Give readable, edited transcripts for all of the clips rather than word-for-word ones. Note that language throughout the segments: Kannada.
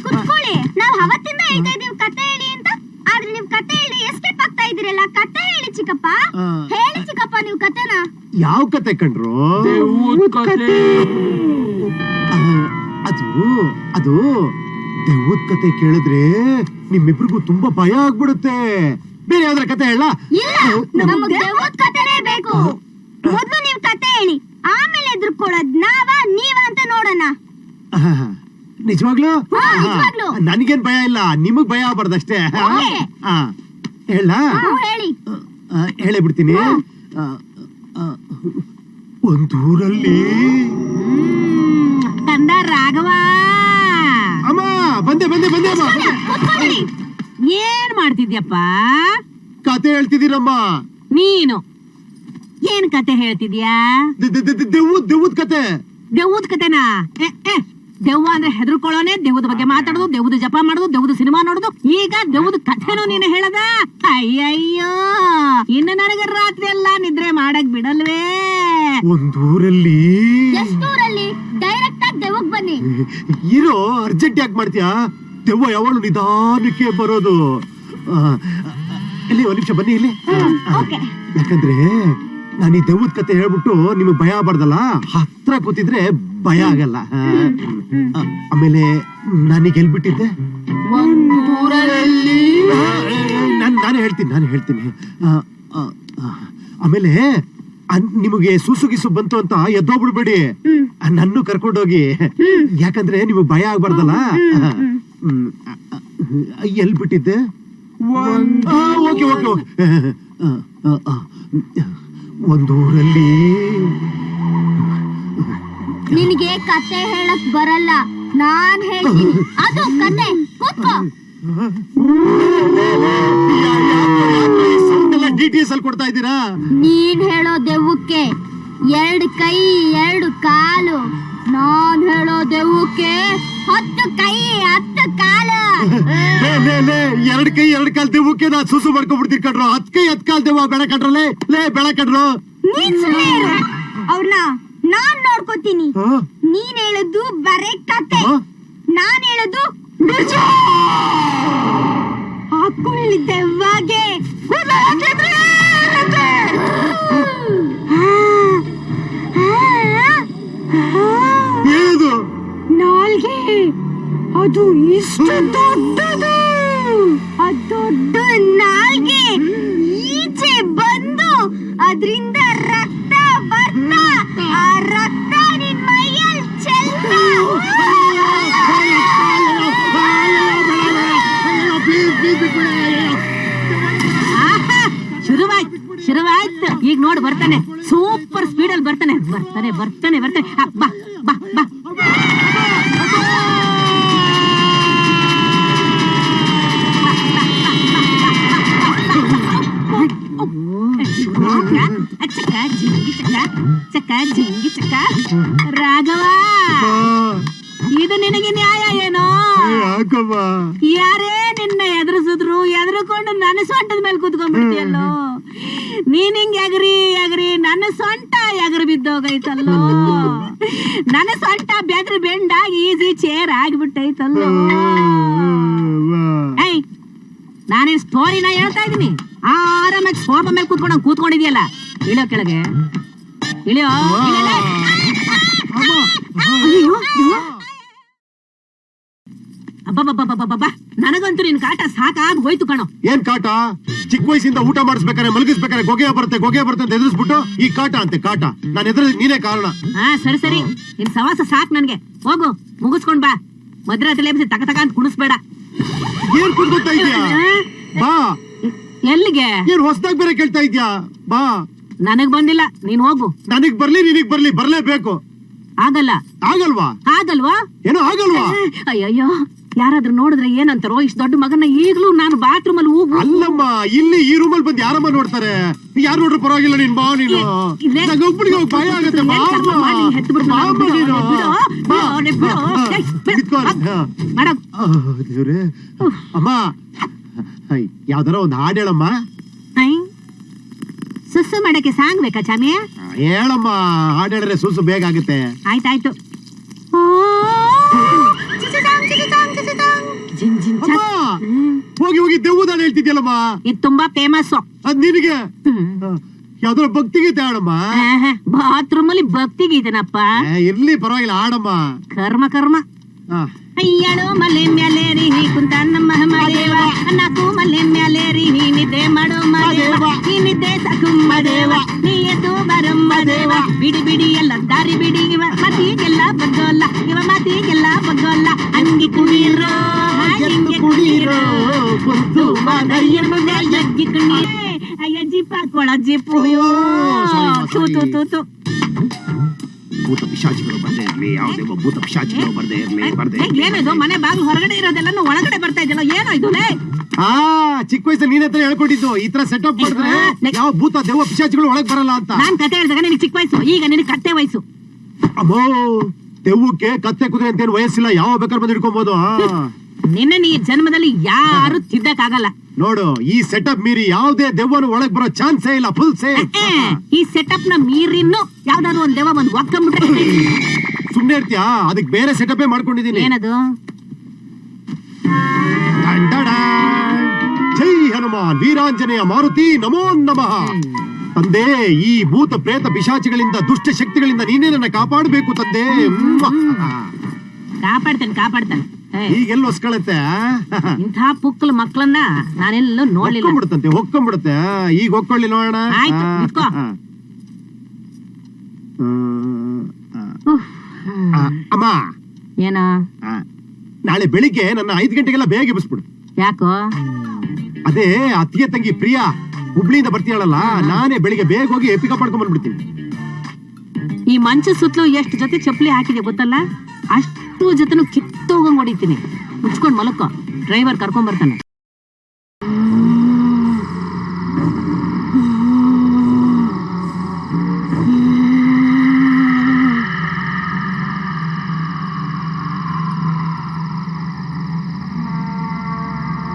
ಕುತ್ಕೊಳ್ಳಿ. ನಾವ್ ಅವತ್ತಿಂದ ಹೇಳ್ತಾ ಇದೀವಿ ಕತೆ ಹೇಳಿ ಅಂತ, ಆದ್ರೆ ನೀವ್ ಕತೆ ಹೇಳಿ ಎಸ್ಕೇಪ್ ಆಗ್ತಾ ಇದೀರಲ್ಲ. ಕತೆ ಹೇಳಿ ಚಿಕ್ಕಪ್ಪ, ಹೇಳಿ ಚಿಕ್ಕಪ್ಪ ನೀವು ಕತೆನ. ಯಾವ ಕತೆ ಕಂಡ್ರು? ಅದು ದೆವ್ವದ ಕತೆ ಕೇಳಿದ್ರೆ ನಿಮ್ಮಿಬ್ರಿಗೂ ತುಂಬಾ ಭಯ ಆಗ್ಬಿಡುತ್ತೆ. ಬೇರೆ ಯಾವ್ದಾರ ಕತೆ ಹೇಳ? ಇಲ್ಲ, ನಮಗ್ ದೆವ್ವದ ಕತೆನೇ ಬೇಕು. ಮೊದ್ಲು ನೀವ್ ಕತೆ ಹೇಳಿ, ಆಮೇಲೆ ಎದುರ್ಕೊಳ್ಳೋದ್ ನೀವ ಅಂತ ನೋಡೋಣ. ನಿಜವಾಗ್ಲು? ನನಗೇನ್ ಭಯ ಇಲ್ಲ, ನಿಮಗ್ ಭಯ ಆಗ್ಬಾರ್ದಷ್ಟೇ. ಹೇಳ? ಹೇಳೇ ಬಿಡ್ತೀನಿ. ಒಂದೂರಲ್ಲಿ ಕಂದ ರಾಘವ. ಅಮ್ಮ ಬಂದೆ ಬಂದೆ ಬಂದೆ ಅಮ್ಮ. ಏನ್ ಮಾಡ್ತಿದ್ಯಪ್ಪ? ಕತೆ ಹೇಳ್ತಿದ್ದೀರಮ್ಮ. ನೀನು ಏನ್ ಕತೆ ಹೇಳ್ತಿದ್ಯಾ? ದೆವ್ವದ ಕತೆ. ದೆವ್ವದ ಕತೆನಾ? ದೆವ್ವ ಅಂದ್ರೆ ಹೆದರ್ಕೊಳ್ಳೋನೆ, ದೆವ್ವದ ಬಗ್ಗೆ ಮಾತಾಡೋದು, ದೆವ್ವದ ಜಪ ಮಾಡೋದು, ದೆವ್ವದ ಸಿನಿಮಾ ನೋಡೋದು. ಈಗ ದೆವ್ವದ ಕಥೆನೂ ನೀನು ಹೇಳದ? ಅಯ್ಯಯ್ಯೋ, ಇನ್ನು ನನಗೆ ರಾತ್ರಿ ಎಲ್ಲಾ ನಿದ್ರೆ ಮಾಡಕ್ ಬಿಡಲ್ವೇ? ಒಂದೂರಲ್ಲಿ. ಎಷ್ಟೂರಲ್ಲಿ? ಡೈರೆಕ್ಟ್ ಆಗಿ ದೆವ್ವಕ್ ಬನ್ನಿ. ಇರೋ, ಅರ್ಜೆಂಟ್ ಯಾಕೆ ಮಾಡ್ತೀಯಾ? ದೆವ್ವ ಯಾವಾಗಲೂ ನಿಧಾನಕ್ಕೆ ಬರೋದು. ಇಲ್ಲಿ ಒಂದ್ ನಿಮಿಷ ಬನ್ನಿ ಇಲ್ಲಿ. ಯಾಕಂದ್ರೆ ನಾನು ಈ ದೆವ್ವದ ಕತೆ ಹೇಳ್ಬಿಟ್ಟು ನಿಮಗ್ ಭಯ ಆಗ್ಬಾರ್ದಲ್ಲ, ಹತ್ರ ಕೂತಿದ್ರೆ ಭಯ ಆಗಲ್ಲ. ಆಮೇಲೆ ನಾನೀಗ ಎಲ್ಬಿಟ್ಟಿದ್ದೆ? ನಾನೇ ಹೇಳ್ತೀನಿ. ಆಮೇಲೆ ನಿಮಗೆ ಸೂಸುಗಿಸು ಬಂತು ಅಂತ ಎದ್ದೋಗ್ಬಿಡ್ಬೇಡಿ, ನನ್ನೂ ಕರ್ಕೊಂಡೋಗಿ. ಯಾಕಂದ್ರೆ ನಿಮಗ್ ಭಯ ಆಗ್ಬಾರ್ದಲ್ಲ. ಎಲ್ಬಿಟ್ಟಿದ್ದೆ? Okay okay okay. ಒಂದೂರಲ್ಲಿ. ನಿನಗೆ ಕತೆ ಹೇಳಕ್ ಬರಲ್ಲ, ನಾನ್ ಹೇಳ್ತೀನಿ. ಅದು ಕತೆ. ಕೂತ್ಕೋ. ಡಿಟೇಲ್ಸ್ ಅಲ್ಲಿ ಕೊಡ್ತಾ ಇದ್ದೀರಾ? ನೀನ್ ಹೇಳೋ ದೆವ್ವಕ್ಕೆ 2 ಕೈ 2 ಕಾಲು, ನಾನ್ ಹೇಳೋ ದೆವ್ವಕ್ಕೆ 10 ಕೈ 10 ಕಾಲು. 2 ಕೈ 2 ಕಾಲ್ ದೆವ್ವಕ್ಕೆ ನಾ ಸುಸು ಮಾಡ್ಕೊಂಡ್ಬಿಡ್ತೀನಿ ಕಣ್ರು. 10 ಕೈ 10 ಕಾಲ್ ದೆವ್ವ ಬೆಳ ಕಟ್ರಲ್ಲೇ ಬೆಳ ಕಟ್ರು. ನೀನ್ ಸುಮ್ಮನೆ ಇರು, ಅವ್ರನ್ನ ನಾನ್ ನೋಡ್ಕೋತೀನಿ. ನೀನ್ ಹೇಳೋದು ಬರೇ ಕತೆ, ನಾನ್ ಹೇಳೋದು ನಿಜ. ಹಾಕೊಳ್ಳಿ ದೆವ್ವಗೆ. ಏನು ನಾಲ್ಗೆ? ಅದು ಇಷ್ಟು ದೊಡ್ಡದು. ಆ ದೊಡ್ಡ ನಾಲ್ಗೆ ಈಚೆ ಬಂದು ಅದರಿಂದ ರಕ್ತ ಬರ್ತಾ, ಆ ರಕ್ತ ನಿನ್ ಮೈಯಲ್ಲಿ ಚೆಲ್ತಾ. ಶುರುವಾಯ್ತು. ಈಗ ನೋಡು ಬರ್ತಾನೆ, ಸೂಪರ್ ಸ್ಪೀಡ್ ಅಲ್ಲಿ ಬರ್ತಾನೆ. ಬಾ ಬಾ ಬಾ. ಚಕ್ಕ ರಾಘವ, ಇದು ನಿನಗೆ ನ್ಯಾಯ ಏನೋ? ಯಾರೇ ನಿನ್ನ ಎದುರಿಸಿದ್ರು ಎದುರುಕೊಂಡು ನನ್ನ ಸೊಂಟದ ಮೇಲೆ ಕೂತ್ಕೊಂಡ್ಬಿಡ್ತೀಯಲ್ಲೋ. ನೀನ್ ಹಿಂಗ್ ಎಗರಿ ನನ್ನ ಸೊಂಟ ಎಗರು ಬಿದ್ದೋಗೈತಲ್ಲೋ. ನನ್ನ ಸೊಂಟ ಬೆಗರು ಬೆಂಡಾಗಿ ಈಸಿ ಚೇರ್ ಆಗಿಬಿಟ್ಟೈತಲ್ಲೋ. ನಾನೇನ್ ಸ್ಟೋರಿನ ಹೇಳ್ತಾ ಇದೀನಿ. ಆರಾಮಾಗಿ ಸೋಫಾ ಮೇಲೆ ಕೂತ್ಕೊಂಡಿದ್ಯಲ್ಲ. ಇಳಿಯೋ ಕೆಳಗೆ, ಇಳಿಯೋ. ಅಬ್ಬಬ್ಬಬ್ಬಬ್ಬಬ್ಬ, ನನಗಂತೂ ನಿನ್ ಕಾಟ ಸಾಕಾಗಿ ಹೋಯ್ತು ಕಣೋ. ಏನ್ ಕಾಟ? ಚಿಕ್ಕ ವಯಸ್ಸಿಂದ ಊಟ ಮಾಡಿಸ್ಬೇಕಾರೆ ಮಲಗಿಸ್ಬೇಕಾರೆ ಗೊಗೆ ಬರುತ್ತೆ ಅಂತ ಎದುರಿಸ್ಬಿಟ್ಟು ಈ ಕಾಟ ಅಂತೆ ಕಾಟ. ನಾನು ಎದುರಿಸಿ ನೀನೇ ಕಾರಣ. ಸರಿ, ನಿನ್ ಸವಾಸ ಸಾಕ್ ನನ್ಗೆ. ಹೋಗು, ಮುಗಿಸ್ಕೊಂಡ್ ಬಾ. ಮದ್ರಾತ್ರಿ ಎಬ್ಬಿಸಿ ತಕ ಅಂತ ಕುಣಿಸ್ಬೇಡ. ಏನ್ ಕುಡ್ಕೊತಾ ಇದ್ಯಾ? ಬಾ. ಎಲ್ಲಿಗೆ? ಏನ್ ಹೊಸದಾಗಿ ಬೇರೆ ಕೇಳ್ತಾ ಇದ್ಯಾ? ಬಾ. ನನಗ್ ಬಂದಿಲ್ಲ, ನೀನ್ ಹೋಗು. ನನಗ್ ಬರ್ಲಿ, ನಿನಗ್ ಬರ್ಲಿ, ಬರ್ಲೇಬೇಕು. ಆಗಲ್ಲ. ಆಗಲ್ವಾ? ಏನೋ ಆಗಲ್ವಾ? ಅಯ್ಯಯ್ಯೋ, ಯಾರಾದ್ರೂ ನೋಡಿದ್ರೆ ಏನಂತಾರೋ? ಇಷ್ಟು ದೊಡ್ಡ ಮಗನ ಈಗ್ಲೂ ನಾನು ಬಾತ್ರೂಮ್ ಅಲ್ಲಿ ಹೋಗು. ಅಲ್ಲಮ್ಮ, ಇಲ್ಲಿ ಈ ರೂಮಲ್ಲಿ ಬಂದು ಯಾರಮ್ಮ ನೋಡ್ತಾರೆ? ಯಾರು ನೋಡ್ರು ಪರವಾಗಿಲ್ಲ, ನೀನ್ ಬಾ. ನೀನು ಒಬ್ಬಳಿಗೆ ಭಯ ಆಗತ್ತೆ. ದೇವ್ರೆ. ಅಮ್ಮ, ಯಾವ್ದಾರ ಒಂದ್ ಹಾಡ್ ಹೇಳಮ್ಮ. ಸುಸ್ಸು ಮಾಡಕ್ಕೆ ಸಾಂಗ್ ಬೇಕಾ ಚಾಮಿ? ಹೇಳಮ್ಮ, ಹಾಡ್ ಹೇಳಿದ್ರೆ ಸುಸ್ಸು ಬೇಗ ಆಗುತ್ತೆ. ಆಯ್ತಾಯ್ತು. ಓ ಹೋಗಿ ಹೋಗಿ ದೆವ್ವದಾಣ ಹೇಳ್ತಿದ್ಯಲ್ಲಮ್ಮ. ಇದು ತುಂಬಾ ಫೇಮಸ್. ಅದ್ ನಿನಗೆ ಯಾವ್ದಾರ ಭಕ್ತಿಗೀತೆ ಆಡಮ್ಮ. ಬಾತ್ರೂಮ್ ಅಲ್ಲಿ ಭಕ್ತಿಗೀತೆನಪ್ಪ. ಇರ್ಲಿ ಪರವಾಗಿಲ್ಲ ಆಡಮ್ಮ. ಕರ್ಮ ಕರ್ಮ. ಅಯ್ಯಳು ಮಲೆ ಮ್ಯಾಲೇರಿ ಕುಂತ ನಮ್ಮ ಮದೇವ, ನಾಕು ಮಲೆ ಮ್ಯಾಲೇರಿ ನಿದ್ದೆ ಮಾಡೋ ಮದೇವ, ಈ ನಿದ್ದೆ ಸಾಕು ಮದೇವ, ನೀ ಎದ್ದು ಬರಮ್ಮ ದೇವ, ಬಿಡಿ ಬಿಡಿ ಎಲ್ಲ ದಾರಿ ಬಿಡಿ, ಇವ ಮತಿಗೆಲ್ಲ ಬಗ್ಗೋಲ್ಲ, ಇವ ಮತಿಗೆಲ್ಲ ಬಗ್ಗೋಲ್ಲ, ಅಂಗಿ ಕುಣೀರೋ ಹಿಂಗೆ ಕುಣೀರೋ ಕುಂತು ಮದಯ್ಯ ಮುಂದೆ ಜಗ್ಗಿ ಕುಣೀರೇ, ಅಯ್ಯ ಜಿಪ್ಪ ಕೊಳ ಜಿಪ್ಪು ತೂತು ತೂತು. ಭೂತ ಪಿಶಾಚಿಗಳು ಬರ್ದೇ ಇರ್ಲಿ, ಯಾವುದೇ ಭೂತ ಪಿಶಾಚಿಗಳು ಬರ್ದೇ ಇರ್ಲಿ. ಏನಿದು ಮನೆ ಬಾಗಿಲು ಹೊರಗಡೆ ಇರೋದೆಲ್ಲ ಒಳಗಡೆ ಬರ್ತಾ ಇದೆಯಲ್ಲ, ಏನೋ ಇದು? ಚಿಕ್ಕ ವಯಸ್ಸಲ್ಲಿ ನೀನ್ ಹತ್ರ ಹೇಳ್ಕೊಟ್ಟಿದ್ದು ಈ ತರ ಸೆಟಪ್ ಮಾಡಿದ್ರೆ ಯಾವ ಭೂತ ದೆವ್ವ ಪಿಶಾಚಿಗಳು ಒಳಗ್ ಬರಲ್ಲ ಅಂತ. ನಾನ್ ಕತೆ ಹೇಳಿದಾಗ ನಿನಗೆ ಚಿಕ್ಕ ವಯಸ್ಸು, ಈಗ ನಿನಗೆ ಕತ್ತೆ ವಯಸ್ಸು. ಅಮ್ಮೋ, ದೆವ್ವಕ್ಕೆ ಕತ್ತೆ ಕುದುರೆ ಅಂತೇನು ವಯಸ್ಸಿಲ್ಲ, ಯಾವ ಬೇಕಾದ್ರೆ ಬಂದು ಹಿಡ್ಕೊಬಹುದು. ನಿನ್ನ ಈ ಜನ್ಮದಲ್ಲಿ ಯಾರು ತಿದ್ದಕ್ಕಾಗಲ್ಲ ನೋಡು. ಈ ಸೆಟಪ್ ಮೀರಿ ಯಾವುದೇ ದೆವ್ವನು ಒಳಗ್ ಬರೋ ಚಾನ್ಸೇ ಇಲ್ಲ, ಫುಲ್ ಸೇಫ್. ಈ ಸೆಟಪ್ ನ ಮೀರಿನ್ನು ಯಾವ್ದಾದ್ರು ಒಂದ್ ದೆವ್ವ ಬಂದು ಒಕ್ಕಂಬಿಟ್ರೆ ಸುಮ್ನೆ ಇರ್ತೀಯಾ? ಅದಕ್ಕೆ ಬೇರೆ ಸೆಟಪ್ ಮಾಡ್ಕೊಂಡಿದೀನಿ. ಏನದು? ಜೈ ಹನುಮಾನ್ ವೀರಾಂಜನೇಯ ಮಾರುತಿ ನಮೋ ನಮಃ. ತಂದೆ, ಈ ಭೂತ ಪ್ರೇತ ಪಿಶಾಚಿಗಳಿಂದ ದುಷ್ಟ ಶಕ್ತಿಗಳಿಂದ ನೀನೇ ನನ್ನ ಕಾಪಾಡಬೇಕು ತಂದೆ. ಕಾಪಾಡ್ತೇನೆ ಕಾಪಾಡ್ತೇನೆ. ಈಗೆಲ್ಲ ಹೊಸ್ಕೊಳತ್ತೆ. ಇಂಥ ಪುಕ್ಕಲ ಮಕ್ಕಳನ್ನ ನಾನೆಲ್ಲೂ ನೋಡ್ಲಿಲ್ಲ. ಹೊಕ್ಕೊಂಡ್ಬಿಡುತ್ತೆ. ಈಗ ಹೊಕ್ಕೊಳ್ಳಿ ನೋಡೋಣ. ಆಯ್ತು, ನಿಂತ್ಕೋ. ಅಮ್ಮ, ಏನ? ನಾಳೆ ಬೆಳಿಗ್ಗೆ ನನ್ನ 5 ಗಂಟೆಗೆಲ್ಲ ಬೇಗ ಎಬ್ಬಿಸ್ಬಿಡು. ಯಾಕೋ? ಅದೇ ಅತ್ತಿಗೆ ತಂಗಿ ಪ್ರಿಯಾ ಹುಬ್ಳಿಯಿಂದ ಬರ್ತೀಯಳಲ್ಲ, ನಾನೇ ಬೆಳಿಗ್ಗೆ ಬೇಗ ಹೋಗಿ ಪಿಕಪ್ ಮಾಡ್ಕೊಂಡ್ ಬಂದ್ಬಿಡ್ತೀನಿ. ಈ ಮಂಚ ಸುತ್ತಲೂ ಎಷ್ಟು ಜೊತೆ ಚಪ್ಪಲಿ ಹಾಕಿದೆ ಗೊತ್ತಲ್ಲ? ಅಷ್ಟು ಜೊತೆನು ಕಿತ್ತೋಗಂಗ್ ಹೊಡಿತೀನಿ. ಮುಚ್ಕೊಂಡ್ ಮಲಕ್ಕೋ, ಡ್ರೈವರ್ ಕರ್ಕೊಂಡ್ ಬರ್ತಾನೆ.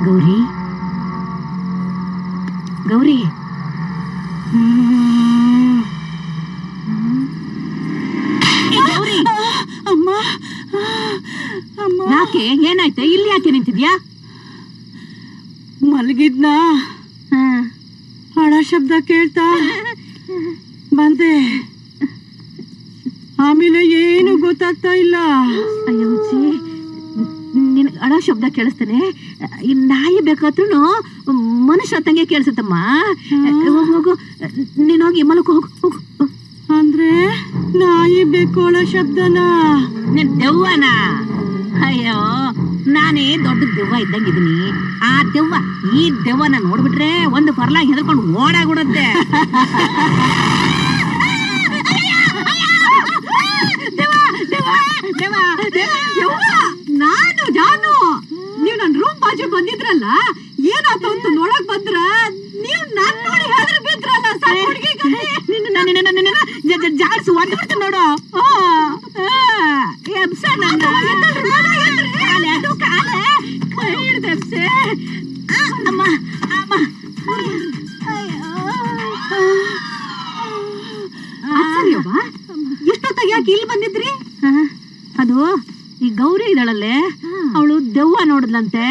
ಗೌರಿ, ಗೌರಿ, ಗೌರಿ, ಅಮ್ಮ ಅಮ್ಮ, ಯಾಕೆ? ಏನಾಯ್ತು? ಇಲ್ಲಿ ಯಾಕೆ ನಿಂತಿದ್ಯಾ? ಮಲಗಿದ್ನ ಹಳ ಶಬ್ದ ಕೇಳ್ತಾ ಬಂದೆ. ಆಮೇಲೆ ಏನು ಗೊತ್ತಾಗ್ತಾ ಇಲ್ಲ. ಅಯ್ಯೋ ಜಿ, ನಿನ್ ಅಳೋ ಶಬ್ದ ಕೇಳಿಸ್ತಾನೆ. ಈ ನಾಯಿ ಬೇಕಾದ್ರೂ ಮನುಷ್ಯ ತಂಗೆ ಕೇಳಿಸುತ್ತಮ್ಮ. ಹೋಗು ಹೋಗು, ನೀನ್ ಹೋಗಿ ಮಲಕು, ಹೋಗು ಹೋಗು. ಅಂದ್ರೆ ನಾಯಿ ಬೇಕೋಳ ಶಬ್ದನ? ನಿನ್ ದೆವ್ವನ? ಅಯ್ಯೋ, ನಾನೇ ದೊಡ್ಡ ದೆವ್ವ ಇದ್ದಂಗಿದ್ದೀನಿ. ಆ ದೆವ್ವ ಈ ದೆವ್ವನ ನೋಡ್ಬಿಟ್ರೆ ಒಂದು ಪರ್ಲಾಗಿ ಹೆದರ್ಕೊಂಡು ಓಡಾಗ್ಬಿಡುತ್ತೆ. ನಾನು ನೀವ್ ನನ್ ರೂಮ್ ಬಾಜು ಬಂದಿದ್ರಲ್ಲ, ಏನಾಯ್ತು ಅಂತ ನೋಡಕ್ ಬಂದ್ರ ನೀವ್ ನನ್ ನೋಡಿ ಹೆದರ್ ಬಿದ್ರಲ್ಲ. ಜಾಡ್ಸು ಒಂದು ಬಿಡ್ತೀನಿ ನೋಡು. ಅಮ್ಮ ಅಮ್ಮ, ಎಷ್ಟೊತ್ತಾಗ ಯಾಕೆ ಇಲ್ಲಿ ಬಂದಿದ್ರಿ? ಅದು ಈ ಗೌರಿ ಇದ್ದಾಳಲ್ಲೇ, ಅವಳು ದೆವ್ವ ನೋಡಿದ್ಲಂತೆ.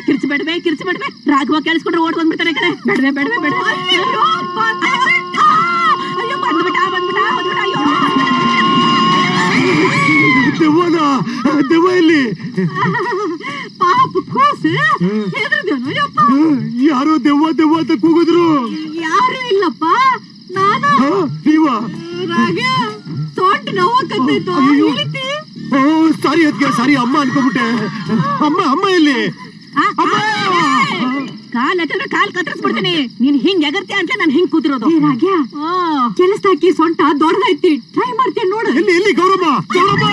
ಕಿರ್ಚಬೇಡ್ವೆ ಕಿರ್ಚಬೇಡ್ವೆ, ರಾಘವ ಕೇಳಿಸ್ಕೊಂಡ್ರೆ ಓಡ್ ಬಂದ್ಬಿಡ್ತಾನೆ ಕಡೆ. ಬೇಡವೆ ಬೇಡವೆ ಬೇಡ. ಅಯ್ಯೋ ಬಂದ್ಬಿಟ್ಟ ಬಂದ್ಬಿಟ್ಟ ಬಂದ್ಬಿಟ್ಟ. ಅಯ್ಯೋ ದೆವ್ವ ಇಲ್ಲಿ. ಪಾಪ ಕೂಸು ಹೆದರ್ದೇನು? ಯಪ್ಪ, ಯಾರೋ ದೆವ್ವ ದೆವ್ವ ಅಂತ ಕೂಗಿದ್ರು. ಯಾರು ಇಲ್ಲಪ್ಪ, ನಾನು. ನೀವ? ರಾಗ ಸೊಂಟ ನೋವಾಕತ್ತೈತು, ಇಳಿತಿ. ಸಾರಿ ಅದಕ್ಕೆ ಸಾರಿ, ಅಮ್ಮ ಅನ್ಕೊಂಡ್ಬಿಟ್ಟೆ. ಅಮ್ಮ ಅಮ್ಮ ಎಲ್ಲಿ? ಕಾಲ್ ಹತ್ತಿದ್ರೆ ಕಾಲ್ ಕತ್ತರಿಸ್ಬಿಡ್ತೀನಿ. ನೀನ್ ಹಿಂಗ್ ಎಗರ್ತೀಯ ಅಂತ ನಾನು ಹಿಂಗ್ ಕೂತಿರೋದು. ರಾಗ್ಯ, ಕೆಲಸದಾಕಿ ಸೊಂಟ ದೊಡ್ಡದೈತಿ, ಟ್ರೈ ಮಾಡ್ತೀನಿ ನೋಡು. ಎಲ್ಲಿ ಎಲ್ಲಿ? ಗೌರಮ್ಮ ಗೌರಮ್ಮ.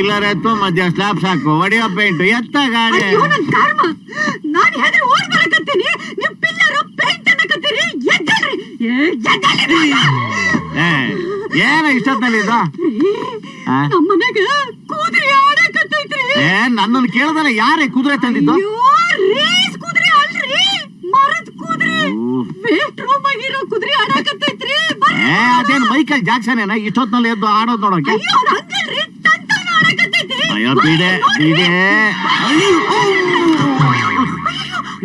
ಪಿಲ್ಲರ್ ಎತ್ತು ಮಧ್ಯ ಸ್ಲಾಬ್ ಸಾಕು ಹೊಡಿಯೋ ಪೇಂಟ್ ಎತ್ತ ಗಾಡಿ. ಅಯ್ಯೋ ನನ್ ಕರ್ಮ, ನಾನ್ ಹೆದರಿ ಓಡ್ ಬರಕತ್ತೀನಿ, ನೀವ್ ಪಿಲ್ಲರ್ ಪೇಂಟ್ ಅನ್ನಕತ್ತೀರಿ. ಎದ್ದೇಳ್ರಿ, ಎದ್ದೇಳ್ರಿ ಬೇಗ. ಏನ ಇಷ್ಟೊತ್ತಲ್ಲಿ ಇದು? ನಮ್ಮ ಮನೆಗ ಕುದುರೆ ಆಡಕತ್ತೈತ್ರಿ. ನನ್ನನ್ನು ಕೇಳ್ದಲ್ಲ ಯಾರೇ ಕುದುರೆ ತಂದಿದ್ದು? ಅಯ್ಯೋ, ರೇಸ್ ಕುದುರೆ ಅಲ್ರಿ, ಮರದ ಕುದುರೆ. ವೇಟ್ ರೂಮ್ ಆಗಿರೋ ಕುದುರೆ ಆಡಕತ್ತೈತ್ರಿ. ಅದೇನು ಮೈಕಲ್ ಜಾಕ್ಸನ್ ಏನ ಇಷ್ಟೊತ್ನಲ್ಲಿ ಎದ್ದು ಆಡೋದ್ ನೋಡೋಕೆ? ಅಯ್ಯೋ ಹಂಗಲ್ರಿ, ತಂತಾನ ಆಡಕತ್ತೈತಿ. ಅಯ್ಯೋ ಬಿಡೆ ಬಿಡೆ.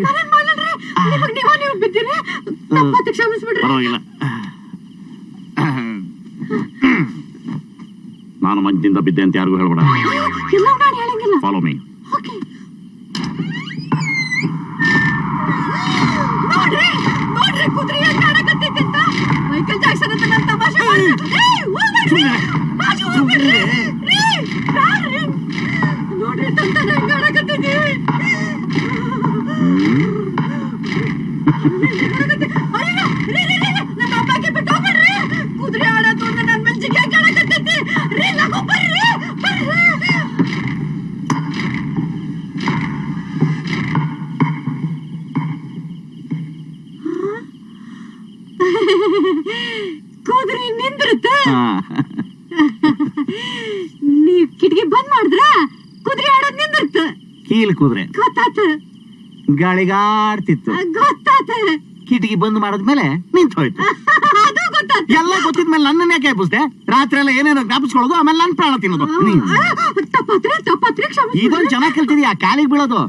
ನಾನೇನ್ ಮಾಡಲ್ರಿ, ನಿಮಗ್ ನೀವು ಬಿದ್ದೀರಿ, ತಪ್ಪಾತ ಕ್ಷಮಿಸ್ಬಿಡ್ರಿ. ಪರವಾಗಿಲ್ಲ, ನಾನು ಮಂಚಿಂದ ಬಿದ್ದೆ ಅಂತ ಯಾರಿಗೂ ಹೇಳ್ಬೇಡ. ಎಲ್ಲ ನಾನು ಹೇಳಂಗಿಲ್ಲ. Follow me. ಓಕೆ. ನೋಡ್ರಿ ನೋಡ್ರಿ ಕುದುರೆ ಹೆಂಗ್ ಆಡಕತ್ತೈತಿ ಅಂತ. ಮೈಕಲ್ ಜಾಕ್ಸನ್ ಅಂತ ನನ್ನ ತಮಾಷೆ ಮಾಡ್ತಾರೆ. ಹೋಗ್ಬೇಡ್ರಿ, ಬಾಜು ಹೋಗ್ಬೇಡ್ರಿ. ರೀ, ಬ್ಯಾಡ್ರಿ. ನೋಡ್ರಿ ತಂತಾನ ಹೆಂಗ್ ಆಡಕತ್ತೈತಿ. ಅಯ್ಯೋ, ರೀ ರೀ ರೀ, ನನ್ನ ಅಪ್ಪಗೆ ಬಿಟ್ಟು ಹೋಗ್ಬೇಡ್ರಿ. ಕುದುರೆ ಆಡೋದು ಅಂದ್ರೆ ನನ್ನ ಮೆಲ್ಚಿಗೆ ಆಡಕತ್ತೈತಿ. ರೀ ಲಗು ಬರ್ರಿ ಬರ್ರಿ. ಕುದುರೆ ನಿಂದ್ರತ. ನೀವ್ ಕಿಟಕಿ ಬಂದ್ ಮಾಡಿದ್ರ ಕುದುರೆ ಆಡೋದ್ ನಿಂದಿರ್ತ. ಕೀಲ್ ಕುದುರೆ ಗೊತ್ತಾತ ಗಾಳಿಗಾಡ್ತಿತ್ತು. ಗೊತ್ತಾತ. ಕಿಟಕಿ ಬಂದ್ ಮಾಡಿದ್ಮೇಲೆ ನಿಂತು ಹೋಯ್ತು. ಅದು ಗೊತ್ತಾತ. ಎಲ್ಲ ಗೊತ್ತಿದ್ಮೇಲೆ ನನ್ನನ್ನ ಯಾಕೆ ಎಬ್ಬಿಸ್ದೆ? ರಾತ್ರಿ ಎಲ್ಲ ಏನೇನೋ ಜ್ಞಾಪಿಸ್ಕೊಳ್ಳೋದು, ಆಮೇಲೆ ನನ್ನ ಪ್ರಾಣ ತಿನ್ನೋದು. ತಪ್ಪಾತ್ರಿ ಕ್ಷಮಿಸಿ. ಇದೊಂದು ಚೆನ್ನಾಗಿ ಕಲ್ತಿದ್ಯಾ, ಕಾಲಿಗೆ ಬೀಳೋದು.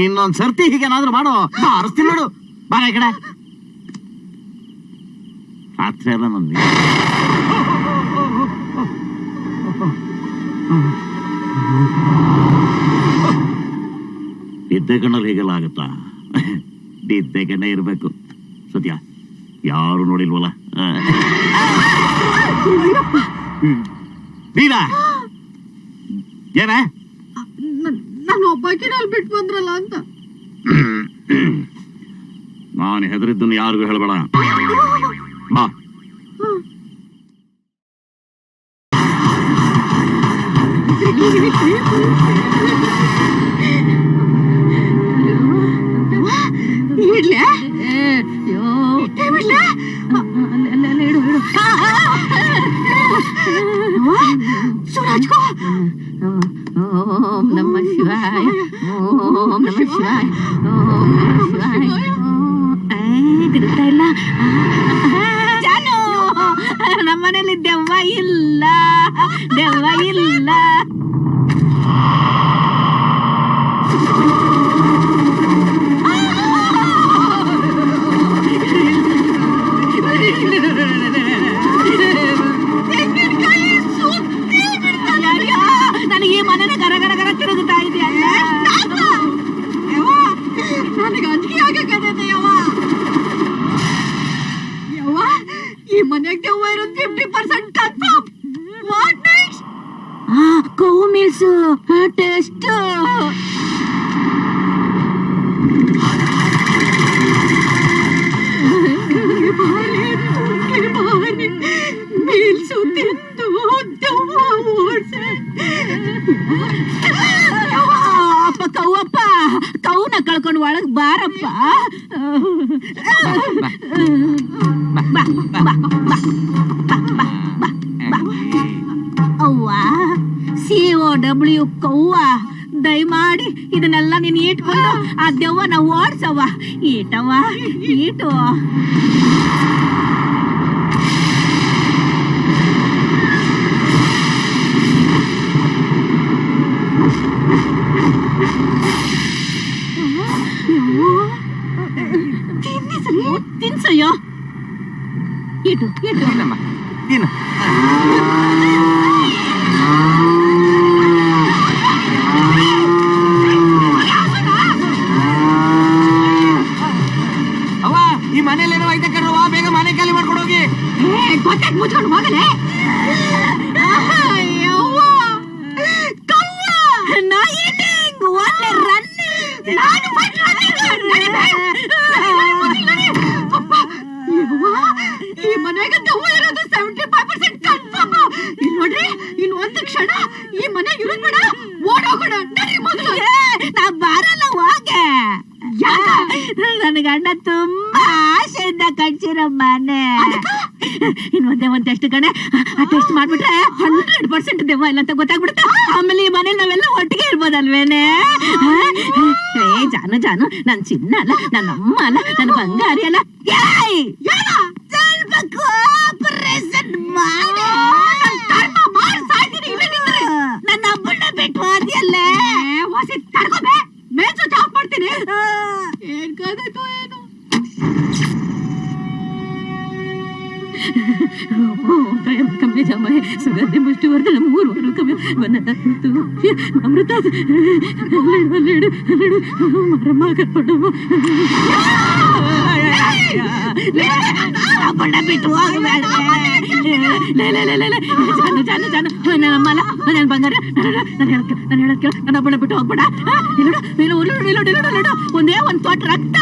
ಇನ್ನೊಂದ್ ಸರ್ತಿ ಹೀಗೇನಾದ್ರೂ ಮಾಡೋ, ಬಾರಿಸ್ತೀನಿ ನೋಡು. ಬಾರ ಈ ಕಡೆ. ರಾತ್ರಿ ಎಲ್ಲ ನಂದಿ ನಿದ್ದೆ ಕಣ್ಣಲ್ಲಿ ಹೇಗೆಲ್ಲ ಆಗುತ್ತಾ? ನಿದ್ದೆ ಕಣ್ಣೆ ಇರ್ಬೇಕು. ಸತ್ಯ ಯಾರು ನೋಡಿಲ್ವಲ್ಲ? ನೀನಾ ಏನ? ನಾನು ಒಬ್ಬಾಕಿನಲ್ಲಿ ಬಿಟ್ಟು ಬಂದ್ರಲ್ಲ ಅಂತ. ನಾನು ಹೆದರಿದ್ದನ್ನು ಯಾರಿಗೂ ಹೇಳಬೇಡ. ಬಾ. ಇಡ್ಲೆ ಸುರಾಜ್ಕೋ. ಓಂ ನಮಃ ಶಿವಾಯ, ಓಂ ನಮಃ ಶಿವಾಯ, ಓಂ ನಮಃ ಶಿವಾಯ. ತಿರುಗ್ತಾ ಇಲ್ಲ. ಜಾನು, ನಮ್ಮನೇಲಿ ದೆವ್ವ ಇಲ್ಲ, ದೆವ್ವ ಇಲ್ಲ. ನನಗೆ ಮನೇನ ಗರ ಗರ ಗರ ತಿರುಗುತ್ತಾ ಇದೆಯಲ್ಲ. ನನಗೆ ಅಂಜಿಕೆ ಆಗಕತ್ತೈತೆ ಯವ್ವ. ಯವ್ವ, ಈ ಮನೆಗೆ ದೆವ್ವ ಇರೋದು 50% ಕನ್ಫರ್ಮ್. What next? ಕೊವ್ವು ಮೀಲ್ಸು ಟೆಸ್ಟ್. ಮೀಲ್ಸು ತಿಂದು ದೆವ್ವ ಓಡ್ಸೆ. ಅಪ್ಪ ಕವ್ವಪ್ಪ, ಕವ್ನ ಕಳ್ಕೊಂಡು ಒಳಗ್ ಬಾರಪ್ಪ. ಅವ್ವ COW ಕವ್ವ, ದಯಮಾಡಿ ಇದನ್ನೆಲ್ಲ ನೀನ್ ಇಟ್ಕೊಂಡು ಆ ದೆವ್ವನ ಓಡ್ಸವ್ವ. ಈಟವ್ವ ಈಟು. ತಿನ್ಸಯ್ಯೋ. ಇಟು ಇಟು. ತಿನ್ನು. ಅವ್ವ, ಈ ಮನೇಲಿ ಏನೋ ಐತೆ ಕಣ್ರವ್ವ, ಬೇಗ ಮನೆ ಖಾಲಿ ಮಾಡ್ಕೊಂಡು ಹೋಗಿ. ಗೊತ್ತಾಗ್ ಮುಚ್ಕೊಂಡು ಹೋಗಲೇ. ಈ ಮನೆಗೆ ದೆವ್ವ ಇರೋದು 75% ಕನ್ಫರ್ಮ್. ಇಲ್ಲಿ ನೋಡ್ರಿ, ಇನ್ನು ಒಂದು ಕ್ಷಣ ಈ ಮನೆಗೆ ಇರೋದ್ ಬೇಡ. ನನ್ನ ಗಂಡ ತುಂಬಾ ಆಸೆಯಿಂದ ಕಟ್ಸಿರೋ ಮನೆ. ಇನ್ ಒಂದ್ ಟೆಸ್ಟ್ ಕಣೆ, ಆ ಟೆಸ್ಟ್ ಮಾಡ್ಬಿಟ್ರೆ 100% ದೆವ್ವ ಇಲ್ಲ ಅಂತ ಗೊತ್ತಾಗ್ಬಿಡುತ್ತೆ. ಆಮೇಲೆ ಈ ಮನೇಲಿ ನಾವೆಲ್ಲ ಒಟ್ಟಿಗೆ ಇರ್ಬೋದಲ್ವೇನೆ? ಏ ಜಾನು ಜಾನು, ನನ್ ಚಿನ್ನ ಅಲ್ಲ, ನನ್ನ ಅಮ್ಮ ಅಲ್ಲ, ನನ್ನ ಬಂಗಾರಿ ಅಲ್ಲ. ಸ್ವಲ್ಪ ಕೋಪರೇಷನ್ ಮಾಡಿ ನನ್ನ ಹಬ್ಬನ ಬಿಟ್ಟು ಹೋದ್ಯಲ್ಲೇ. ವಾಸಿ ತಡ್ಕೋಬೇ, ಮೇಲ್ ಸ್ವಿಚ್ ಆಫ್ ಮಾಡ್ತೀನಿ. ಏನ್ ಕಾದಾಯ್ತು ಏನು? ಕಮ್ಮಿ ಜಮ ಸುಗಂಧಿ ಮುಷ್ಟಿವರ್ಧನ 3 ವಾರ ಕಮ್ಮಿ ಅಮೃತ ಮರಮಾಗ ಬಣ್ಣ ಬಿಟ್ಟು ಹೋಗಬೇಡ. ಜಾನು ಜಾನು, ನಮ್ಮಲ್ಲ, ನನ್ನ ಬಂಗಾರ, ನಾನು ಹೇಳೋದ್ ಕೇಳ, ನನ್ನ ಬಣ್ಣ ಬಿಟ್ಟು ಹೋಗ್ಬೇಡ. ಒಂದೇ ಒಂದ್ ತೊಟ್ಟ ರಕ್ತ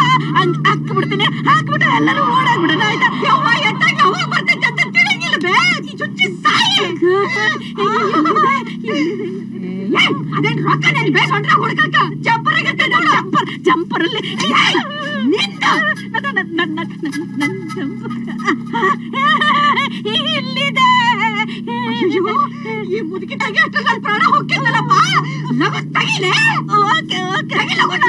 ಹಾಕ್ಬಿಡ್ತೀನಿ, ಹಾಕ್ಬಿಟ್ರೆ ಎಲ್ಲರೂ ಓಡಾಗ್ಬಿಡೋಣ. ಆಯ್ತಾ? ಯಾವಾಗ ಬರ್ತೈತೆ ಅಂತ ತಿಳಿಗಿಲ್ಲ ಬೇ, ಚುಚ್ಚಿ ಸಾಯಿ. ಅದೇನ್ ರೊಕ್ಕ ನಾನು ಬೇಸೊಂಡ್ರ ಹುಡುಕಕ್ಕ ಜಂಪರಲ್ಲಿ ಇಲ್ಲಿದೆ. ಈ ಮುದುಕಿ ತಗಿ ಅಷ್ಟು ನನ್ನ ಪ್ರಾಣ ಹೋಗ್ತಿಲ್ಲಪ್ಪ. ನಗಸ್ ತಗಿಲೆ. Okay okay, ತಗಿಲಗೋಣ.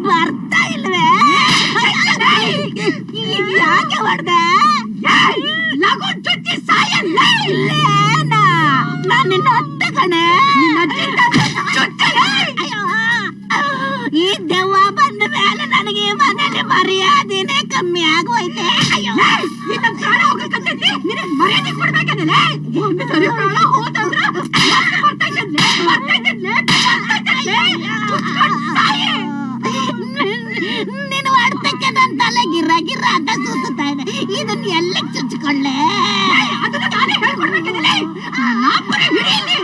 ಬರ್ತಾ ಇಲ್ವೇ? ಯಾಕೆ ಹೊಡ್ದೆ? ಲಗು ಚುಚ್ಚಿ ಸಾಯಲ್ಲ. ನಾನು ನಿನ್ನ ಅತ್ತೆ ಕಣೆ. ಈ ದೆವ್ವ ಬಂದ ಮೇಲೆ ನನಗೆ ಮನೇಲಿ ಮರ್ಯಾದೆನೆ ಕಮ್ಮಿ ಆಗೋಯ್ತೆ. ನಿನ್ನ ಪ್ರಾಣ ಹೋಗಕ್ಕಂತೈತಿ, ನಿನಗೆ ಮರ್ಯಾದೆ ಕೊಡ್ಬೇಕಂದ್ರೆ ಒಂದು ಸರಿ ಪ್ರಾಣ ಹೋದಂದ್ರ ನೀನು ಹೊಡ್ತಕ್ಕೆ ನನ್ನ ತಲೆ ಗಿರ ಗಿರ ಅಂತ ಸುತ್ತಾ ಇದೆ. ಇದನ್ನ ಎಲ್ಲ ಚುಚ್ಚಿಕೊಳ್ಳೆ. ಅದನ್ನ ನಾನೇ ಹೇಳ್ಕೊಡ್ಬೇಕಂದ್ರೆ ಹಿಡಿಯಲ್ಲಿ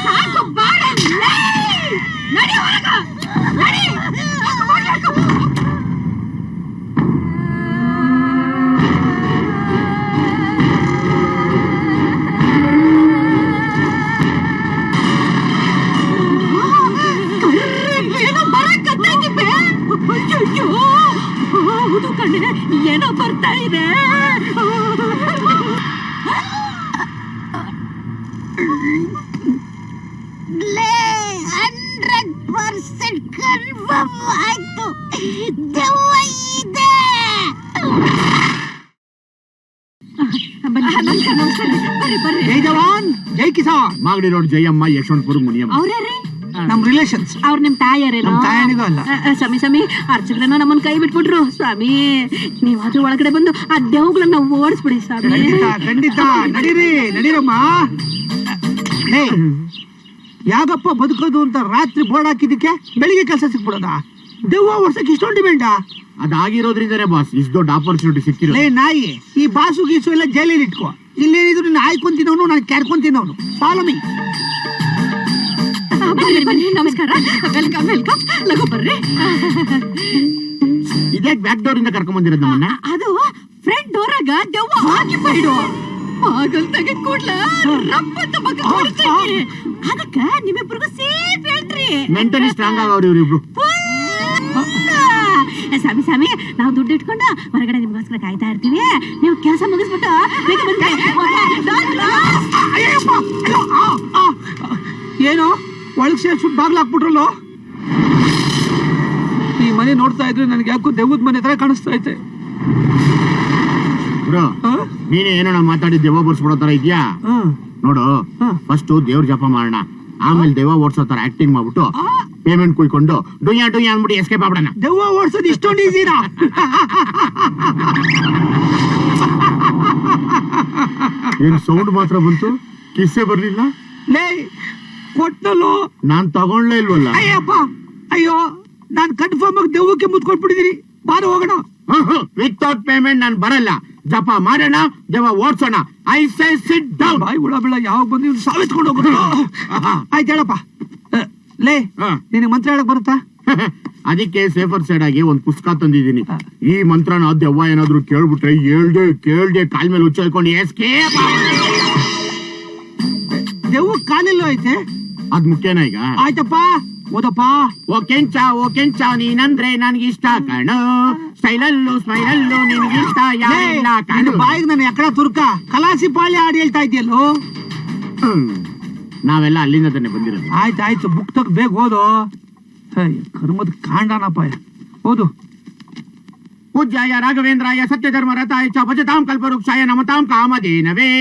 ಸಾಕು ಬಾಳ ನಡಿ ಹೊರಗ ನಡಿ. ಅಯ್ಯೋ ಹೌದು ಕಣೆ, ಏನೋ ಬರ್ತಾ ಇದೆ. ಲೇ 100% ಕನ್ಫರ್ಮ್ ಆಯ್ತು, ದೆವ್ವ ಇದೆ. ಜೈ ಜವಾನ್ ಜೈ ಕಿಸಾನ್. ಮಾಗಡಿ ರೋಡ್ ಜಯಮ್ಮ, ಯಶವಂತಪುರ ಮುನಿಯಮ್ಮ. ಅವ್ರ್ಯಾರೀ? ನಮ್ ರಿಲೇಷನ್ಸ್. ಅವ್ರು ನಿಮ್ ತಾಯಿಯರೇನೋ? ನಮ್ ತಾಯಣಿಗೂ ಅಲ್ಲ. ಸ್ವಾಮಿ ಅರ್ಚಕರನ್ನ ನಮ್ಮನ್ ಕೈ ಬಿಟ್ಬಿಟ್ರು ಸ್ವಾಮಿ. ನೀವಾದ್ರೂ ಒಳಗಡೆ ಬಂದು ಆ ದೇವುಗಳನ್ನ ಓಡಿಸ್ಬಿಡಿ ಸ್ವಾಮಿ. ಖಂಡಿತ ಖಂಡಿತ, ನಡೀರಿ ನಡೀರಮ್ಮ. ಯಾಕಪ್ಪ ಬದುಕೋದು ಅಂತ ರಾತ್ರಿ ಬೋರ್ಡ್ ಹಾಕಿದಕ್ಕೆ ಬೆಳಿಗ್ಗೆ ಕೆಲಸ ಸಿಕ್ಬಿಡೋದ? ದೆವ್ವ ಓಡ್ಸಕ್ ಇಷ್ಟೊಂದು ಡಿಮ್ಯಾಂಡ? ಅದಾಗಿರೋದ್ರಿಂದನೇ ಬಾಸ್ ಇಷ್ಟು ದೊಡ್ಡ ಆಪರ್ಚುನಿಟಿ ಸಿಕ್ಕಿರೋ. ಲೇ ನಾಯಿ, ಈ ಬಾಸು ಗೀಸು ಎಲ್ಲ ಜೈಲಲ್ಲಿ ಇಟ್ಕೋ. ಇಲ್ಲೇನಿದ್ರು ನೀನು ಆಯ್ಕೊಂತಿನವನು, ನಾನು ಕ್ಯಾರ್ಕೊಂತಿನವನು. Follow me. ಬನ್ನಿ, ನಮಸ್ಕಾರ. Welcome welcome. ಲಗು ಬರ್ರಿ. ಇದ್ಯಾಕ್ ಬ್ಯಾಕ್ ಡೋರ್ ಇಂದ ಕರ್ಕೊಂಡ್ ಬಂದಿರೋದು ನಮ್ಮನ್ನ? ಅದು ಫ್ರಂಟ್ ಡೋರಾಗ ದೆವ್ವ ಹಾಕಿಬಿಡು. ಆಗಲ್ ತೆಗೆದ್ ಕೂಡ್ಲ ರಪ್ಪಂತ ಮಗ ಕೊಡ್ತೀನಿ. ಅದಕ್ಕ ನಿಮ್ಮಿಬ್ರಿಗೂ ಸೇಫ್ ಹೇಳ್ರಿ. ಮೆಂಟಲಿ ಸ್ಟ್ರಾಂಗ್ ಆಗವ್ರಿ ಇವ್ರಿಬ್ರು. ಸ್ವಾಮಿ ನಾವು ದುಡ್ಡು ಇಟ್ಕೊಂಡು ಹೊರಗಡೆ ನಿಮ್ಗೋಸ್ಕರ ಕಾಯ್ತಾ ಇರ್ತೀವಿ. ನೀವು ಕೆಲಸ ಮುಗಿಸ್ಬಿಟ್ಟು ಬೇಗ ಬಂದ್ರೆ ಏನೋ ಒಳಗ್ ಸೇರ್ಸ್ಬಿಟ್ಟು ಬಾಗ್ಲು ಹಾಕ್ಬಿಟ್ರಲ್ಲೋ. ಈ ಮನೆ ನೋಡ್ತಾ ಇದ್ರೆ ನನಗೆ ಯಾಕೋ ದೆವ್ವದ ಮನೆ ತರ ಕಾಣಿಸ್ತಾ ಐತೆ. ಬ್ರೋ, ನೀನೇ ಏನೋ ಮಾತಾಡಿ ದೆವ್ವ ಬರ್ಸ್ಬಿಡೋ ತರ ಇದ್ಯಾ ನೋಡು. ಫಸ್ಟ್ ದೇವ್ರ ಜಪ ಮಾಡೋಣ, ಆಮೇಲೆ ದೆವ್ವ ಓಡ್ಸೋ ತರ ಆಕ್ಟಿಂಗ್ ಮಾಡ್ಬಿಟ್ಟು ಪೇಮೆಂಟ್ ಕುಯ್ಕೊಂಡು ಡುಯ್ಯಾ ಡುಯ್ಯಾ ಅಂದ್ಬಿಟ್ಟು ಎಸ್ಕೇಪ್ ಆಗ್ಬಿಡೋಣ. ದೆವ್ವ ಓಡ್ಸೋದು ಇಷ್ಟೊಂದು ಈಸಿನಾ? ಏನ್ ಸೌಂಡ್ ಮಾತ್ರ ಬಂತು, ಕಿಸ್ಸೆ ಬರ್ಲಿಲ್ಲ. ಲೇ ಕೊಟ್ನಲ್ಲೋ, ನಾನ್ ತಗೊಂಡ್ಲೇ ಇಲ್ವಲ್ಲ. ಅಯ್ಯಪ್ಪ ಅಯ್ಯೋ, ನಾನ್ ಕನ್ಫರ್ಮ್ ಆಗಿ ದೆವ್ವಕ್ಕೆ ಮುತ್ಕೊಟ್ಬಿಟ್ಟಿದೀನಿ. ಬಾರ ಹೋಗೋಣ. ವಿತೌಟ್ ಪೇಮೆಂಟ್ ನಾನ್ ಬರಲ್ಲ. ಜಪ ಮಾಡೋಣ, ದೆವ್ವ ಓಡ್ಸೋಣ. I say sit down. ಬಾಯಿ ಹುಳ ಬೀಳ ಯಾವಾಗ ಬಂದು ಸಾವಿಸ್ಕೊಂಡು ಹೋಗೋದು. ಆಯ್ತು ಹೇಳಪ್ಪ. ಲೇ ನಿನಗೆ ಮಂತ್ರ ಹೇಳಕ್ ಬರುತ್ತಾ? ಅದಕ್ಕೆ ಸೇಫರ್ ಸೈಡ್ ಆಗಿ ಒಂದ್ ಪುಸ್ತಕ ತಂದಿದ್ದೀನಿ. ಈ ಮಂತ್ರನ ದೆವ್ವ ಏನಾದ್ರು ಕೇಳ್ಬಿಟ್ರೆ ಕೇಳ್ದೆ ಕಾಲ್ ಮೇಲೆ ಹುಚ್ಚಾಯ್ಕೊಂಡು ಎಸ್ಕೇಪ್. ದೆವ್ವ ಕಾಲೆಲ್ಲೋ ಐತೆ? ಅದ್ ಮುಖ್ಯನ ಈಗ? ಆಯ್ತಪ್ಪ, ಓದಪ್ಪ. ಓ ಕೆಂಚ ನೀನಂದ್ರೆ ನನ್ಗಿಷ್ಟ ಕಣೋ, ಸ್ಟೈಲಲ್ಲು ಸ್ಮೈಲಲ್ಲು ನಿನ್ಗಿಷ್ಟ ಯಾರಿಲ್ಲ ಕಣೋ. ಬಾಯಿಗೆ ನಾನು ಎಕಡ ತುರ್ಕ ಕಲಾಸಿ ಪಾಳಿ ಹಾಡು ಹೇಳ್ತಾ ಇದೆಯಲ್ಲೋ. ನಾವೆಲ್ಲ ಅಲ್ಲಿಂದ ತಾನೆ ಬಂದಿರೋದು. ಆಯ್ತಾಯ್ತು, ಬುಕ್ ತಗ ಬೇಗ ಓದು. ಕರ್ಮದ ಕಾಂಡನಪ್ಪ, ಓದು. ಪೂಜ್ಯಾಯ ರಾಘವೇಂದ್ರಾಯ ಸತ್ಯಧರ್ಮ ರಥಾಯ ಚ ಭಜತಾಂ ಕಲ್ಪವೃಕ್ಷಾಯ ನಮತಾಂ ಕಾಮಧೇನವೇ.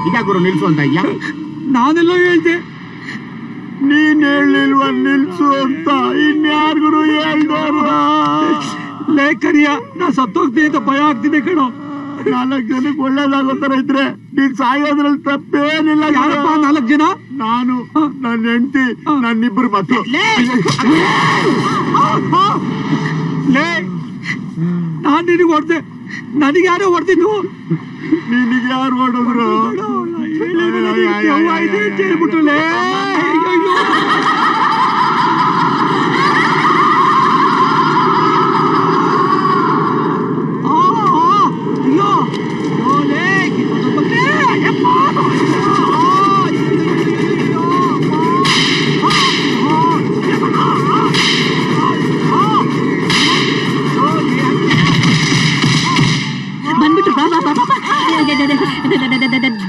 ಇದ ಗುರು ನಿಲ್ಸು ಅಂತ ಇದ್ಯಾ? ನಾನೆಲ್ಲೋ ಹೇಳ್ದೆ. ನೀನ್ ಹೇಳಿಲ್ವ ನಿಲ್ಸು ಅಂತ? ಇನ್ಯಾರು ಗುರು ಹೇಳ್ದಾರ? ಲೇ ಕರಿಯ, ನಾ ಸತ್ತೋಗ್ತೀನಿ ಅಂತ ಭಯ ಆಗ್ತಿದೆ ಕಣೋ. 4 ಜನಕ್ಕೆ ಒಳ್ಳೇದಾಗೋ ತರ ಇದ್ರೆ ನೀನ್ ಸಾಯೋದ್ರಲ್ಲಿ ತಪ್ಪೇನಿಲ್ಲ. ಯಾರಪ್ಪ 4 ಜನ? ನಾನು, ನನ್ನ ಹೆಂಡತಿ, ನನ್ನಿಬ್ಬರು ಮಕ್ಕಳು. ಲೇ, ನಾನ್ ನಿನಗೆ ಹೊಡ್ದೆ, ನನಗೆ ಯಾರೋ ಹೊಡ್ದಿದ್ದು. ನಿನಗೆ ಯಾರು ಹೊಡೆದ್ರು? ಹೇಳ್ಬಿಟ್ಟು ಲೇ. ಬಂದ್ಬಿಟ್ರು. ಬಾ ಬಾ ಬಾ ಬಾ.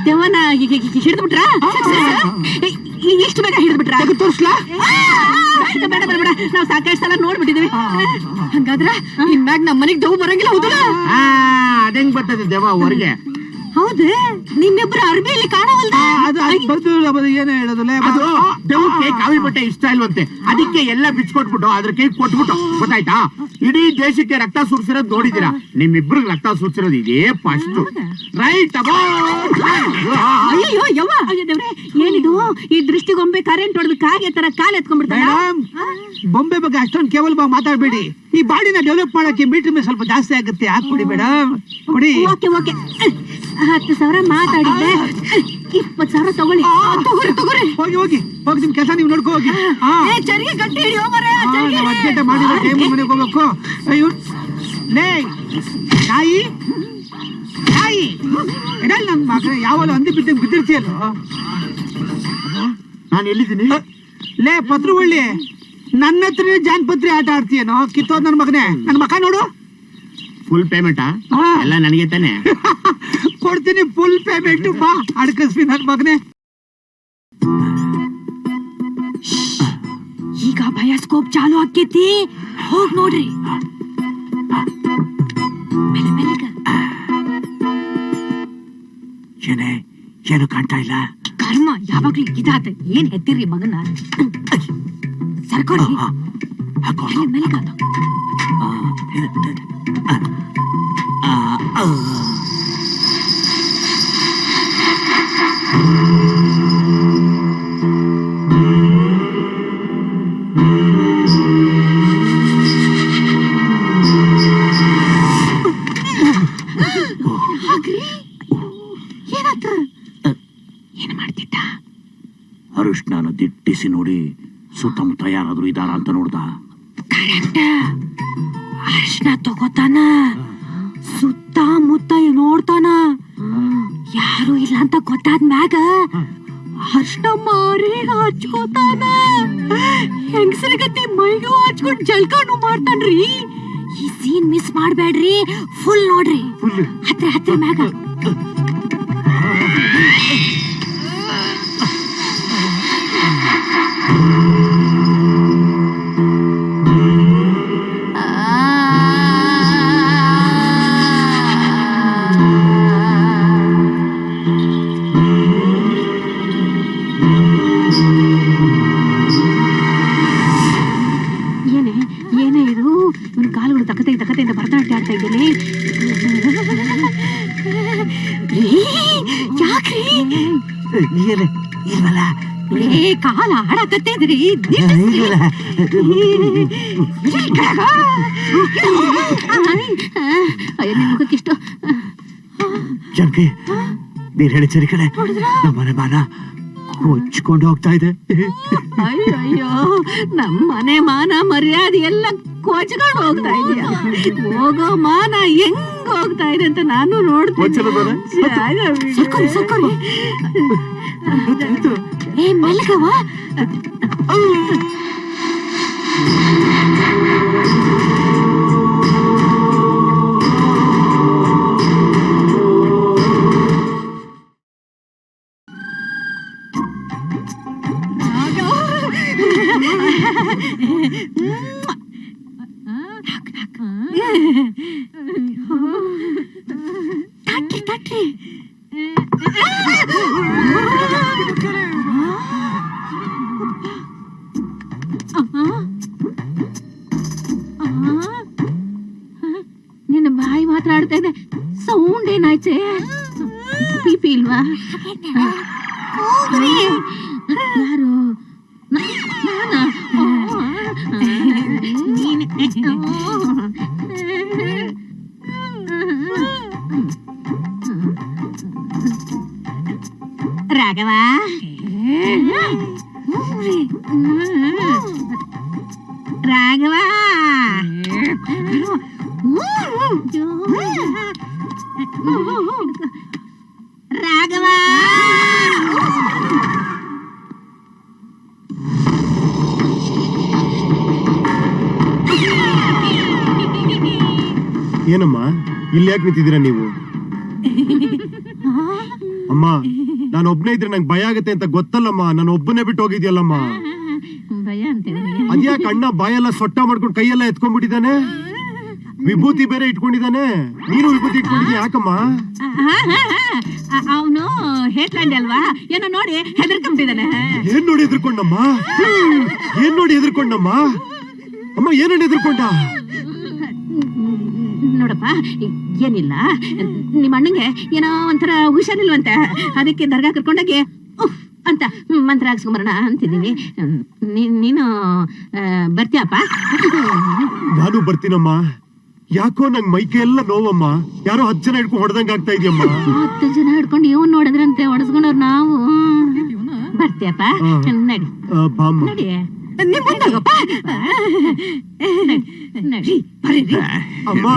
ದೆವ್ವನ ಹಿಡಿದ್ಬಿಟ್ರ? ಇಷ್ಟು ಬೇಗ ಹಿಡಿದ್ಬಿಟ್ರ? ತೋರಿಸ್ಲಾ? ಬೇಡ ಬೇಡ ಬೇಡ, ನಾವ್ ಸಾಕಷ್ಟು ಸಲ ನೋಡ್ಬಿಟ್ಟಿದೀವಿ. ಹಂಗಾದ್ರ ಇನ್ಮ್ಯಾಗ ನಮ್ಮ ಮನೆಗ್ ದೆವ್ವ ಬರಂಗಿಲ್ಲ, ಹೌದಲ್ಲ? ಅದಂಗ್ ಬರ್ತದೆ ದೆವ್ವ ಹೊರಗೆ? ಹೌದು, ನಿಮ್ಮಿಬ್ರು ಅರ್ಬಿಯಲ್ಲಿ ಕಾಣವಲ್ದ? ಏನು ಹೇಳೋದಿಲ್ಲ. ಅದು ದೆವ್ವಕ್ಕೆ ಕಾವಿ ಬಟ್ಟೆ ಇಷ್ಟ ಇಲ್ವಂತೆ, ಅದಕ್ಕೆ ಎಲ್ಲ ಬಿಚ್ಕೊಟ್ಬಿಟ್ಟು ಅದ್ರ ಕೈ ಕೊಟ್ಬಿಟ್ಟು. ಗೊತ್ತಾಯ್ತಾ? ಇಡೀ ದೇಶಕ್ಕೆ ರಕ್ತ ಸುರಿಸಿರೋದು ನೋಡಿದೀರಾ? ನಿಮ್ಮಿಬ್ರಿಗೆ ರಕ್ತ ಸುರಿಸಿರೋದು ಇದೇ ಫಸ್ಟ್. ರೈಟ್? ಅಯ್ಯೋ ಯವ್ವ, ದೇವ್ರೆ, ಏನಿದು ಈ ದೃಷ್ಟಿಗೊಂಬೆ ಕರೆಂಟ್ ಹೊಡೆದು ಕಾಗೆ ತರ ಕಾಲ್ ಎತ್ಕೊಂಡ್ಬಿಡ್ತಾರ? ಬೊಂಬೆ ಬಗ್ಗೆ ಅಷ್ಟೊಂದು ಕೇವಲ ಮಾತಾಡ್ಬೇಡಿ. ಈ ಬಾಡಿನ ಡೆವಲಪ್ ಮಾಡಕ್ಕೆ ಮೀಟರ್ ಮೇಲೆ ಸ್ವಲ್ಪ ಜಾಸ್ತಿ ಆಗುತ್ತೆ. ಹಾಕ್ಬಿಡಿ ಮೇಡಮ್, ಕೊಡಿ. ಓಕೆ ಓಕೆ, 10,000 ಮಾತಾಡಿದ್ದೆ, 20,000 ತಗೊಳ್ಳಿ. ಹೋಗಿ ಹೋಗಿ ಹೋಗಿ, ನಿಮ್ ಕೆಲಸ ನೀವು ನೋಡ್ಕೊ ಹೋಗಿ. ಚರಿಗೆ ಗಟ್ಟಿ ಹಿಡಿಯೋ ಮರೆ. ಅರ್ಜೆಂಟ್ ಮಾಡಿದ್ರೆ ಟೈಮ್ ಮನೆಗೆ ಹೋಗ್ಬೇಕು. ಅಯ್ಯೋ ಲೇ ನಾಯಿ ನಾಯಿ, ಎಡಲ್ ನನ್ ಮಗನೇ, ಯಾವಲ್ಲ ಅಂದಿ ಬಿದ್ದಂಗೆ ಬಿದ್ದಿರ್ತೀಯಲ್ಲೋ. ನಾನು ಎಲ್ಲಿದ್ದೀನಿ? ಲೇ ಪತ್ರವಳ್ಳಿ, ನನ್ನ ಹತ್ರ ಜಾನ್ಪತ್ರಿ ಆಟ ಆಡ್ತೀಯನೋ? ಕಿತ್ತೋದ್ ನನ್ ಮಗನೇ, ನನ್ ಮಕ ನೋಡು. ಫುಲ್ ಪೇಮೆಂಟಾ? ಎಲ್ಲ ನನಗೆ ತಾನೆ? ಕೊಡ್ತೀನಿ ಫುಲ್ ಪೇಮೆಂಟ್. ಬಾ ಅಡ್ಕಸ್ಬಿ ನನ್ ಮಗನೇ. ಈಗ ಬಯೋಸ್ಕೋಪ್ ಚಾಲು ಆಕೇತಿ, ಹೋಗ್ ನೋಡ್ರಿ. ಮೇಲೆ ಮೇಲೆಗ ಏನೇ, ಏನು ಕಾಣ್ತಾ ಇಲ್ಲ? ಕರ್ಮ, ಯಾವಾಗ್ಲೂ ಇದಾತ. ಏನ್ ಹೆತ್ತಿರಿ ಮಗನ? ಸರ್ಕೊಡಿ. ಮೇಲೆಗ ಏನ್ ಮಾಡ್ತಿದ್ದ? ಅರಿಶಿನ ದಿಟ್ಟಿಸಿ ನೋಡಿ ಸುತ್ತಮುತ್ತ ಯಾರಾದ್ರೂ ಇದಾರ ಅಂತ ನೋಡ್ದ. ಕರೆಕ್ಟ್, ಅರಿಶಿನ ತಗೋತಾನ, ಸುತ್ತಮುತ್ತ ನೋಡ್ತಾನ. ಯಾರು ಇಲ್ಲ ಅಂತ ಗೊತ್ತಾದ್ಮ್ಯಾಗ ಅರಿಶಿನ ಮಾರಿ ಹಚ್ಕೋತಾನ. ಹೆಂಗಸರಿಗತಿ ಮೈಗೂ ಹಚ್ಕೊಂಡ್ ಜಲ್ಕಾನು ಮಾಡ್ತಾನ್ರಿ. ಈ ಸೀನ್ ಮಿಸ್ ಮಾಡ್ಬೇಡ್ರಿ, ಫುಲ್ ನೋಡ್ರಿ. ಹತ್ರ ಮ್ಯಾಗ ಏನೇ ಇದು? ಇವ್ನ ಕಾಲುಗಳು ತಕ್ಕತೆಯಿಂದ ಭರತನಾಟ್ಯ ಆಡ್ತಾ ಇದ್ದೇನೆ. ಯಾಕ್ರಿ ಇಲ್ವಲ್ಲ? ಕಾಲ ಆಡಕತ್ತಿದ್ರಿ. ನಿಮ್ ಮುಖಕ್ಕಿಷ್ಟು ಜನಕ್ಕೆ ನೀನ್ ಹೇಳಿ ಸರಿ ಕಡೆ. ನಮ್ಮನೆ ಮಾನ ಕೊಚ್ಕೊಂಡು ಹೋಗ್ತಾ ಇದೆ. ಅಯ್ಯೋ ನಮ್ಮ ಮನೆ ಮಾನ ಮರ್ಯಾದೆ ಎಲ್ಲ ಕೊಚ್ಕೊಂಡು ಹೋಗ್ತಾ ಇದೆಯಾ? ಹೋಗೋ ಮಾನ ಹೆಂಗ್ ಹೋಗ್ತಾ ಇದೆ ಅಂತ ನಾನು ಒಂದ್ಸಲ ಬರ. ನೋಡ್ತೀನಿ. ಏ ಮೆಲ್ಗವ. ತಟ್ರಿ ನಿನ್ನ ಬಾಯಿ ಮಾತಾಡ್ತಾ ಇದೆ, ಸೌಂಡ್ ಏನಾಯ್ತೆ? ಪಿಪಿ ಇಲ್ವಾ? ಯಾರು? ನಾನಾ? ರಾಘವ, ರಾಘವ, ರಾಘವ. ಏನಮ್ಮ ಇಲ್ಲಿ ಯಾಕೆ ನಿಂತಿದ್ದೀರಾ ನೀವು? ಅಮ್ಮ ನಾನು ಒಬ್ನೇ ಇದ್ರೆ ನಂಗೆ ಭಯ ಆಗತ್ತೆ ಅಂತ ಗೊತ್ತಲ್ಲಮ್ಮ. ನಾನು ಒಬ್ಬನೇ ಬಿಟ್ಟು ಹೋಗಿದ್ಯಲ್ಲಮ್ಮ. ಭಯ ಅಂತೇನೆ. ಅದ್ಯಾಕೆ ಅಣ್ಣ ಬಾಯೆಲ್ಲ ಸೊಟ್ಟ ಮಾಡ್ಕೊಂಡು ಕೈಯೆಲ್ಲ ಎತ್ಕೊಂಡ್ಬಿಟ್ಟಿದ್ದಾನೆ? ವಿಭೂತಿ ಬೇರೆ ಇಟ್ಕೊಂಡಿದ್ದಾನೆ. ನೀನು ವಿಭೂತಿ ಇಟ್ಕೊಂಡಿದ್ಯಾ ಯಾಕಮ್ಮ? ಅವನು ಹೇಟ್ಲಾಂಡಿ ಅಲ್ವಾ, ಏನೋ ನೋಡಿ ಹೆದರ್ಕೊಂಬಿಟ್ಟಿದ್ದಾನೆ. ಏನ್ ನೋಡಿ ಹೆದರ್ಕೊಂಡಮ್ಮ? ಏನ್ ನೋಡಿ ಹೆದರ್ಕೊಂಡಮ್ಮ? ಅಮ್ಮ ಏನನ್ನ ಹೆದರ್ಕೊಂಡ? ನೋಡಪ್ಪ, ಏನಿಲ್ಲ, ನಿಮ್ಮ ಅಣ್ಣಂಗೆ ಏನೋ ಒಂಥರ ಹುಷಾರಿಲ್ವಂತೆ, ಅದಕ್ಕೆ ದರ್ಗಾ ಕರ್ಕೊಂಡೋಗಿ ಉಫ್ ಅಂತ ಮಂತ್ರ ಹಾಕ್ಸ್ಕೊಂಬರೋಣ ಅಂತಿದ್ದೀನಿ. ನೀನು ಬರ್ತೀಯಪ್ಪ? ನಾನು ಬರ್ತೀನಮ್ಮ. ಯಾಕೋ ನಂಗ್ ಮೈಕೆ ಎಲ್ಲ ನೋವಮ್ಮ. ಯಾರೋ 10 ಜನ ಹಿಡ್ಕೊಂಡು ಹೊಡೆದಂಗ ಆಗ್ತಾ ಇದೆಯಮ್ಮ. 10 ಜನ ಹಿಡ್ಕೊಂಡು ಇವನ್ ನೋಡಿದ್ರಂತೆ ಹೊಡೆಸ್ಕೊಂಡವ್ರು ನಾವು. ಬರ್ತೀಯಪ್ಪ? ನಡಿ ಬಾಮ್ಮ. ನಡಿ ನಿಮ್ಮಪ್ಪ. ನಡಿ ಬರ್ರಿ ಅಮ್ಮ.